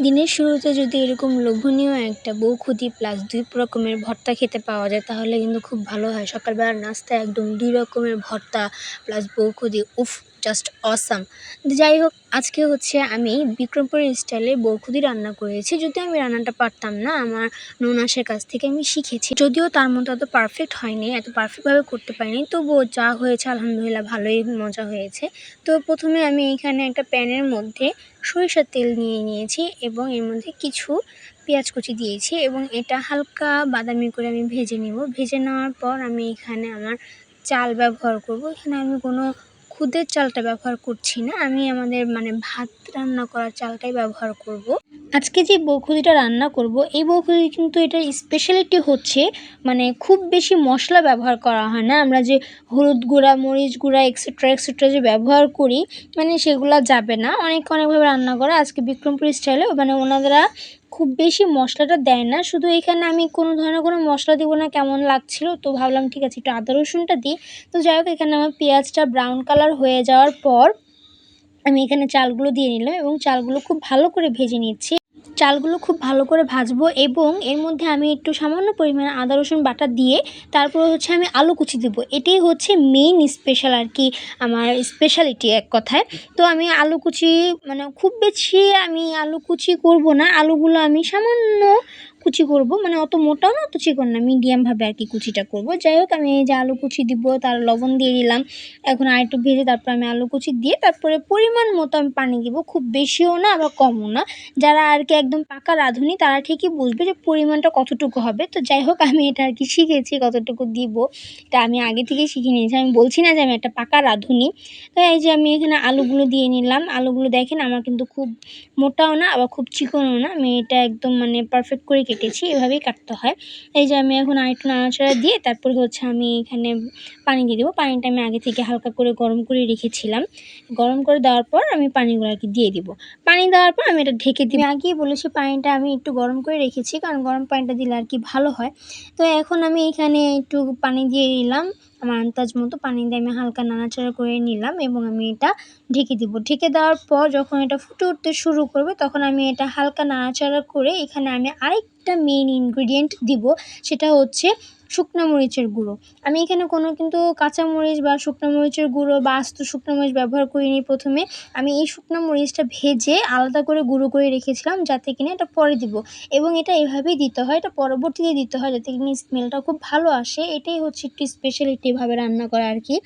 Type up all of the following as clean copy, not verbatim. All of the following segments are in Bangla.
দিনের শুরুতে যদি এরকম লোভনীয় একটা বউখুদি প্লাস ২ রকমের ভর্তা খেতে পাওয়া যায় তাহলে কিন্তু খুব ভালো হয়। সকালবেলার নাস্তায় একদম ২ রকমের ভর্তা প্লাস বউখুদি, উফ! Just awesome! যাই হোক, আজকে হচ্ছে আমি বিক্রমপুরের স্টাইলে বউখুদি রান্না করেছি। যদিও আমি রান্নাটা পারতাম না, আমার ননাসের কাছ থেকে আমি শিখেছি। যদিও তার মতো এত পারফেক্ট হয়নি, এত পারফেক্টভাবে করতে পারিনি, তবুও যা হয়েছে আলহামদুলিল্লাহ ভালোই মজা হয়েছে। তো প্রথমে আমি এখানে একটা প্যানের মধ্যে সরিষার তেল নিয়ে নিয়েছি এবং এর মধ্যে কিছু পেঁয়াজ কুচি দিয়েছি এবং এটা হালকা বাদামি করে আমি ভেজে নেব। ভেজে নেওয়ার পর আমি এখানে আমার চাল ব্যবহার করব। এখানে আমি কোনো খুদের চালটা ব্যবহার করছি না, আমি আমাদের ভাত রান্না করার চালটাই ব্যবহার করব। আজকে যে বউখুদিটা রান্না করব, এই বউখুদি কিন্তু এটার স্পেশালিটি হচ্ছে খুব বেশি মশলা ব্যবহার করা হয় না। আমরা যে হলুদ গুঁড়া, মরিচ গুঁড়া এক্সেট্রা যে ব্যবহার করি সেগুলো যাবে না। অনেকভাবে রান্না করে আজকে বিক্রমপুর স্টাইলে ওনারা খুব বেশি মশলাটা দেয় না। শুধু এখানে আমি কোনো ধরনের কোনো মশলা দেবো না কেমন লাগছিল, তো ভাবলাম ঠিক আছে একটু আদা রসুনটা দিই। তো যাই হোক, এখানে আমার পেঁয়াজটা ব্রাউন কালার হয়ে যাওয়ার পর আমি এখানে চালগুলো দিয়ে নিলাম এবং চালগুলো খুব ভালো করে ভেজে নিচ্ছি। চালগুলো খুব ভালো করে ভাজবো এবং এর মধ্যে আমি একটু সামান্য পরিমাণে আদা রসুন বাটা দিয়ে তারপর হচ্ছে আমি আলু কুচি দেবো। এটাই হচ্ছে মেইন স্পেশাল আর কি, আমার স্পেশালিটি এক কথায়। তো আমি আলু কুচি খুব বেশি আমি আলু কুচি করব না, আলুগুলো আমি সামান্য কুচি করব, অত মোটাও না অত চিকন না, মিডিয়ামভাবে আর কি কুচিটা করব। যাই হোক, আমি এই যে আলু কুচি দিব, তার লবণ দিয়ে দিলাম। এখন আরেকটু ভেজে তারপর আমি আলু কুচি দিয়ে তারপরে পরিমাণ মতো আমি পানি দিব, খুব বেশিও না আবার কমও না। যারা আর কি একদম পাকা রাঁধুনি তারা ঠিকই বুঝবে যে পরিমাণটা কতটুকু হবে। তো যাই হোক, আমি এটা আর কি শিখেছি কতটুকু দিব, এটা আমি আগে থেকেই শিখে নিয়েছি। আমি বলছি না যে আমি একটা পাকা রাঁধুনি। তো এই যে আমি এখানে আলুগুলো দিয়ে নিলাম। আলুগুলো দেখেন আমার কিন্তু খুব মোটাও না আবার খুব চিকনও না, আমি এটা একদম পারফেক্ট করে কেটেছি, এভাবেই কাটতে হয়। এই যে আমি এখন আরেকটু নাড়াচাড়া দিয়ে তারপর হচ্ছে আমি এখানে পানি দিয়ে দেবো। পানিটা আমি আগে থেকে হালকা করে গরম করে রেখেছিলাম। গরম করে দেওয়ার পর আমি পানিগুলো আর কি দিয়ে দিব। পানি দেওয়ার পর আমি এটা ঢেকে দিই। আমি আগেই বলেছি পানিটা আমি একটু গরম করে রেখেছি, কারণ গরম পানিটা দিলে আর কি ভালো হয়। তো এখন আমি এখানে একটু পানি দিয়ে দিলাম, আমার আন্দাজ মতো পানি দিয়ে আমি হালকা নাড়াচাড়া করে নিলাম এবং আমি এটা ঢেকে দিব। ঢেকে দেওয়ার পর যখন এটা ফুটে উঠতে শুরু করবে তখন আমি এটা হালকা নাড়াচাড়া করে এখানে আমি আরেকটা মেইন ইনগ্রিডিয়েন্ট দিব, সেটা হচ্ছে শুকনো মরিচের গুঁড়ো। আমি এখানে কোনো কিন্তু কাঁচা মরিচ বা শুকনো মরিচের গুঁড়ো বা আস্ত শুকনো মরিচ ব্যবহার করিনি। প্রথমে আমি এই শুকনো মরিচটা ভেজে আলাদা করে গুঁড়ো করে রেখেছিলাম, যাতে কিনা এটা পরে দিব এবং এটা এভাবেই দিতে হয়, এটা পরবর্তীতে দিতে হয় যাতে কিনা স্মেলটা খুব ভালো আসে। এটাই হচ্ছে একটু স্পেশালিটি ভাবে রান্না করা আর কি।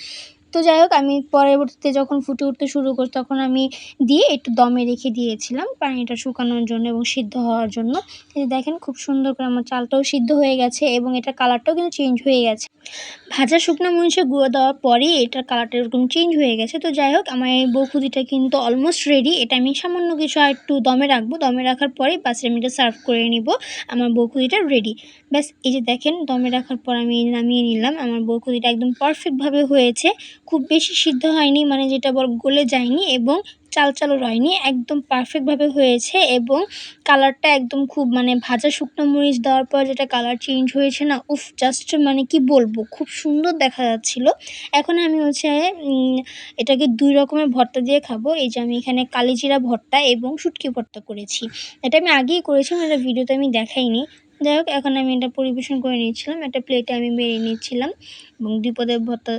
তো যাই হোক, আমি পরবর্তীতে যখন ফুটে উঠতে শুরু করি তখন আমি দিয়ে একটু দমে রেখে দিয়েছিলাম পানিটা শুকানোর জন্য এবং সিদ্ধ হওয়ার জন্য। এই দেখেন খুব সুন্দর করে আমার চালটাও সিদ্ধ হয়ে গেছে এবং এটার কালারটাও কিন্তু চেঞ্জ হয়ে গেছে। ভাজা শুকনো মরিচের গুঁড়ো দেওয়ার পরেই এটার কালারটা এরকম চেঞ্জ হয়ে গেছে। তো যাই হোক, আমার এই বউখুদিটা কিন্তু অলমোস্ট রেডি। এটা আমি সামান্য কিছু আর একটু দমে রাখবো, দমে রাখার পরেই বাস আমি এটা সার্ভ করে নিব। আমার বউখুদিটা রেডি। ব্যাস, এই যে দেখেন দমে রাখার পর আমি নামিয়ে নিলাম। আমার বউখুদিটা একদম পারফেক্টভাবে হয়েছে, খুব বেশি সিদ্ধ হয়নি, যেটা গলে যায়নি এবং চালও রয়নি, একদম পারফেক্টভাবে হয়েছে এবং কালারটা একদম খুব ভাজা শুকনো মরিচ দেওয়ার পর যেটা কালার চেঞ্জ হয়েছে না, উফ! জাস্ট কি বলবো, খুব সুন্দর দেখা যাচ্ছিলো। এখন আমি হচ্ছে এটাকে ২ রকমের ভর্তা দিয়ে খাবো। এই যে আমি এখানে কালিজিরা ভর্তা এবং শুটকি ভর্তা করেছি। এটা আমি আগেই করেছিলাম, এটা ভিডিওতে আমি দেখাইনি। যাই হোক, এখন আমি এটা পরিবেশন করে নিচ্ছিলাম, একটা প্লেটে আমি বেড়ে নিচ্ছিলাম এবং ২ পদের ভর্তা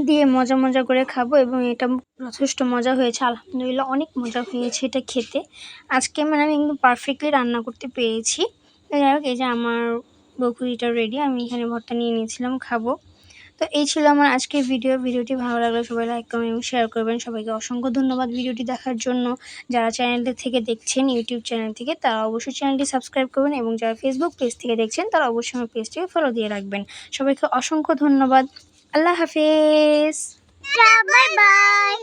দিয়ে মজা করে খাবো এবং এটা যথেষ্ট মজা হয়েছে, আলহামদুলিল্লাহ অনেক মজা হয়েছে এটা খেতে। আজকে আমি একদম পারফেক্টলি রান্না করতে পেরেছি। যাই হোক, এই যে আমার বউখুদিটা রেডি, আমি এখানে ভর্তা নিয়ে নিয়েছিলাম, খাবো। তো এই ছিল আমার আজকের ভিডিওটি ভালো লাগলে সবাই লাইক কমেন্ট এবং শেয়ার করবেন। সবাইকে অসংখ্য ধন্যবাদ ভিডিওটি দেখার জন্য। যারা চ্যানেলটি থেকে দেখছেন ইউটিউব চ্যানেল থেকে তারা অবশ্যই চ্যানেলটি সাবস্ক্রাইব করবেন এবং যারা ফেসবুক পেজ থেকে দেখছেন তারা অবশ্যই আমার পেজটিকে ফলো দিয়ে রাখবেন। সবাইকে অসংখ্য ধন্যবাদ। আল্লাহ হাফেজ। Bye bye.